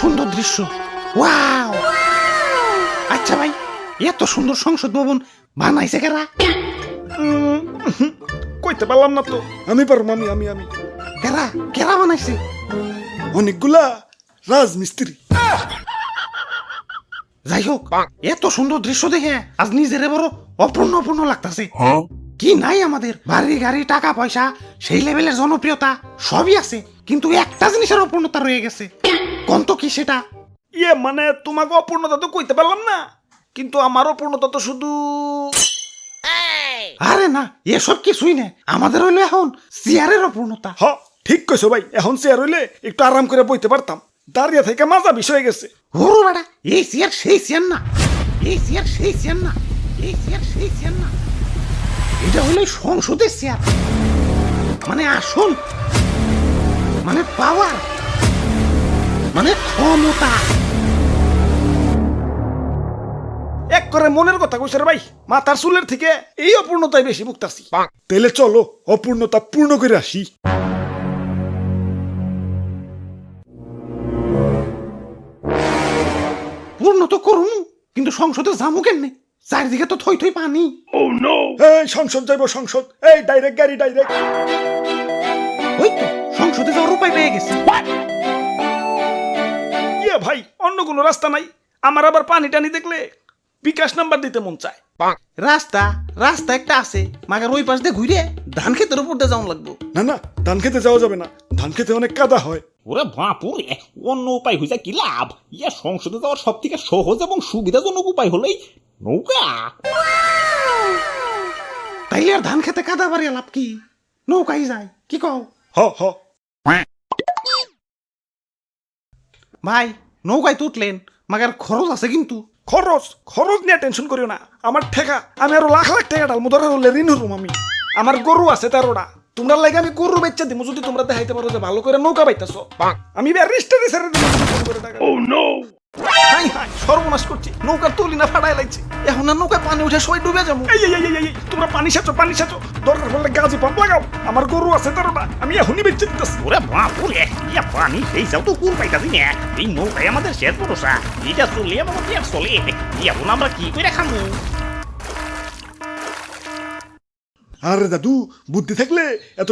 সুন্দর দৃশ্য, ওয়াও। আচ্ছা ভাই, এত সুন্দর সংসদ ভবন বানাইছে কারা? কইতে পারলাম না তো। আমি পারবো, আমি আমি আমি কারা কারা বানাইছে? অনেকগুলা রাজমিস্ত্রি। যাই হোক, এত সুন্দর দৃশ্য দেখে আজ নিজেরে বড় অপূর্ণ অপূর্ণ লাগতাছে। কি নাই আমাদের? বাড়ি গাড়ি টাকা পয়সা, সেই লেভেলের জনপ্রিয়তা সবই আছে, কিন্তু একটা জিনিসের অপূর্ণতা রয়ে গেছে। কোন তো কি সেটা? মানে তোমাকে অপূর্ণতা তো কইতে পারলাম না, কিন্তু আমার অপূর্ণতা তো শুধু আরে না, এসব কিছুই না, আমাদের হইলো এখন চেয়ারের অপূর্ণতা। ঠিক কইছো ভাই। এখন চেয়ার হইলে একটু আরাম করে বইতে পারতাম, দাঁড়িয়ে থেকে মাজা বিষয় গেছে। ওরে বেটা, এই চেয়ার সেই চেয়ার না, এই চেয়ার সেই চেয়ার না, এই চেয়ার সেই চেয়ার না, এটা হলো সংসদের চেয়ার, মানে আসল, মানে পাওয়ার, মানে ক্ষমতা। এক করে মনের কথা কইছে রে ভাই, মাথার চুলের থেকে এই অপূর্ণতাই বেশি ভুগতাছি। তাইলে চলো অপূর্ণতা পূর্ণ করে আসি। পূর্ণ তো করুন, কিন্তু সংসদে যাবো কেমনে? চারিদিকে তো থই থই পানি। এই সংসদ যাইবো, সংসদ, এই ডাইরেক্ট গাড়ি, ডাইরেক্ট। ওই তো সংসদে যাওয়ার উপায় পেয়ে গেছে। ভাই, অন্য কোনো রাস্তা নাই? আমার আবার পানি টানি দেখলে বিকাশ নাম্বার দিতে মন চায়। রাস্তা রাস্তা একটা আছে, মাগার ওই পাশ দিয়ে ঘুরে ধান ক্ষেতের উপর দিয়ে যাওয়া লাগবো। না না, ধান খেতে যাওয়া যাবে না, ধান খেতে অনেক কাদা হয়। ওরে বাপুরে, অন্য উপায় হইছে কি লাভ? সংসদে যাওয়ার সব থেকে সহজ এবং সুবিধাজনক উপায় হলেই নৌকা। তাইলে আর ধান খেতে কাদা বাড়িয়ে লাভ কি? নৌকাই যায়, কি কও? হ ভাই, নৌকায় তো উঠলেন, মাগার খরচ আছে কিন্তু। খরচ খরচ নিয়ে টেনশন করিও না। আমার ঠেকা, আমি আরো লাখ লাখ টাকা ডালমু, ধরে হলে ঋণ হরুম আমি। আমার গরু আছে 13টা, তোমরা লাগে আমি গরু বেচা দিমু যদি তোমরা দেখাইতে পারো যে ভালো করে নৌকা বাইতাছো। আমি ব্যারিস্টারে ছেড়ে দিমু করে টাকা। ও নো, হাই হাই, সর্বনাশ করছি, নৌকার তুলি না ফাড়াই লাগছে। এখন আর নৌকায় পানি উঠে সবাই ডুবে যাবো। এই তোমরা পানি সাচো, পানি সাচো, দরকার পড়লে গাজি পাম্প লাগাও। আমার গরু আছে 13টা, আমি এখনই বেচে দিতেছি। ওরে বাপুরে, পানি সেই যাও তো কোন পাইতাছি না। এই নৌকায় আমাদের শেষ ভরসা, এটা চলে আমার পেট চলে। এখন আমরা কি করে খামু? আরে দাদু, বুদ্ধি থাকলে এত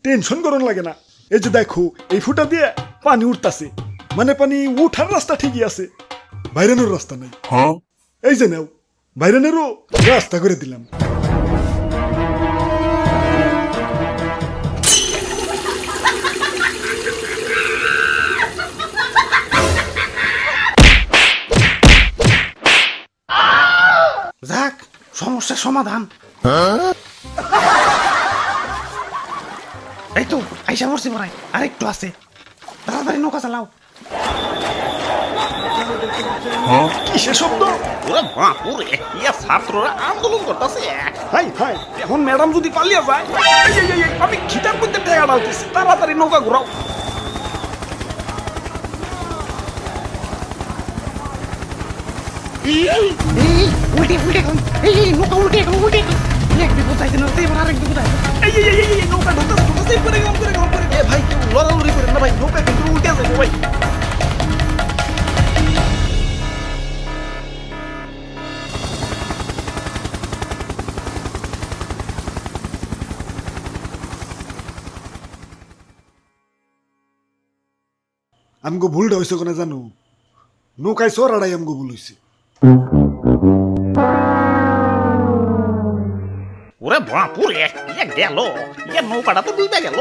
টেনশন করন লাগে না। এই যে দেখো, এই ফুটা দিয়ে পানি উঠতাছে, মানে পানি উঠার রাস্তা ঠিকই আছে, বাইরানোর রাস্তা নাই। এই যে নাও, বাইরানেরও রাস্তা করে দিলাম। যাক, সমস্যার সমাধান। এই তো আইসা পড়ছি মনে হয়, আর একটু আছে, তাড়াতাড়ি নৌকা চালাও। কিসের শব্দ? ওরে বাপুরে, ছাত্ররা আন্দোলন করতেছে। হাই হাই, এখন ম্যাডাম যদি পালিয়ে যায়। আমি খিটার মধ্যে টাকা ডালতেছি, তাড়াতাড়ি নৌকা ঘুরাও। উল্টে উল্টে এখন, এই নৌকা উল্টে এখন, উল্টে এখন। এক বিপদ যাইতে না, এবার আরেক বিপদ আছে। নৌকা ঢুকতেছে, করে গেলাম। ভাই, কেউ লড়ালড়ি করেন না ভাই, নৌকা কিন্তু উল্টে যাবে ভাই। আমগো ভুলটা হয়েছে কোনে জানো? নৌকায় চড়াটাই আমগো ভুল হয়েছে। ওরে বাপুরে, গেল, নৌকাটা তো ডুবে গেল।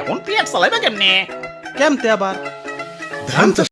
এখন পেট চালাইবে কেমনে? কেমতে আবার? ধান চাষ